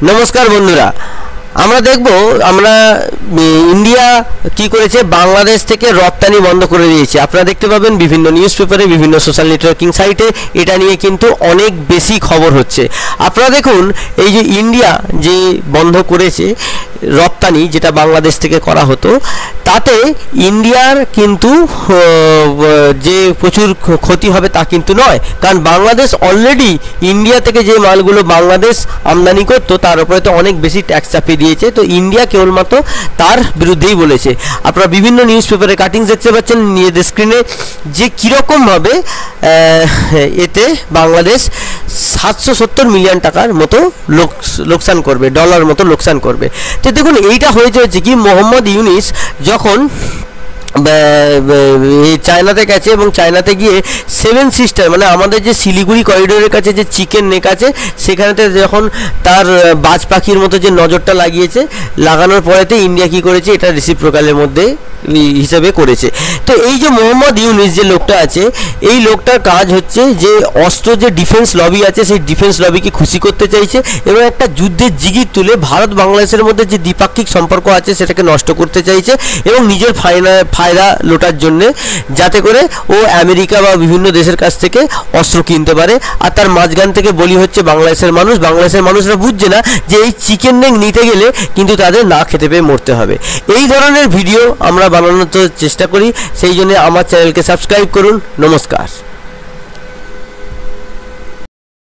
নমস্কার বন্ধুরা, আমরা দেখব ইন্ডিয়া কি করেছে, বাংলাদেশ থেকে রপ্তানি বন্ধ করে দিয়েছে। আপনারা দেখতে পাবেন বিভিন্ন নিউজ পেপারে, বিভিন্ন সোশ্যাল নেটওয়ার্কিং সাইটে এটা নিয়ে কিন্তু অনেক বেশি খবর হচ্ছে। আপনারা দেখুন, এই যে ইন্ডিয়া যে বন্ধ করেছে রপ্তানি, যেটা বাংলাদেশ থেকে করা হতো, তাতে ইন্ডিয়ার কিন্তু যে প্রচুর ক্ষতি হবে তা কিন্তু নয়, কারণ বাংলাদেশ অলরেডি ইন্ডিয়া থেকে যে মালগুলো বাংলাদেশ আমদানি করতো তার উপরে তো অনেক বেশি ট্যাক্স চাপিয়ে দিয়েছে। তো ইন্ডিয়া কেবলমাত্র তার বিরুদ্ধেই বলেছে। আপনারা বিভিন্ন নিউজ পেপারে কাটিংস দেখতে পাচ্ছেন নিজেদের স্ক্রিনে, যে কীরকমভাবে এতে বাংলাদেশ 770 মিলিয়ন টাকার মতো লোকসান করবে, ডলার মতো লোকসান করবে। তো দেখুন, এইটা হয়েছে কি, মোহাম্মদ ইউনিস যখন চায়নাতে গেছে এবং চায়নাতে গিয়ে 7 সিস্টার মানে আমাদের যে শিলিগুড়ি করিডোরের কাছে যে চিকেন নেক আছে, সেখানেতে যখন তার বাজ পাখির মতো যে নজরটা লাগিয়েছে, লাগানোর পরেতে ইন্ডিয়া কী করেছে, এটা রেসিপ্রোকালের মধ্যে হিসেবে করেছে। তো এই যে মোহাম্মদ ইউনিস যে লোকটা আছে, এই লোকটার কাজ হচ্ছে যে অস্ত্র যে ডিফেন্স লবি আছে সেই ডিফেন্স লবিকে খুশি করতে চাইছে এবং একটা যুদ্ধের জিগির তুলে ভারত বাংলাদেশের মধ্যে যে দ্বিপাক্ষিক সম্পর্ক আছে সেটাকে নষ্ট করতে চাইছে এবং নিজের ফায়দা লোটার জন্যে, যাতে করে ও আমেরিকা বা বিভিন্ন দেশের কাছ থেকে অস্ত্র কিনতে পারে। আর তার মাঝখান থেকে বলি হচ্ছে বাংলাদেশের মানুষ। বাংলাদেশের মানুষরা বুঝছে না যে এই চিকেন নেক নিতে গেলে কিন্তু তাদের না খেতে পেয়ে মরতে হবে। এই ধরনের ভিডিও আমরা বানানোর চেষ্টা করি, সেই জন্য আমার চ্যানেলকে সাবস্ক্রাইব করুন। নমস্কার।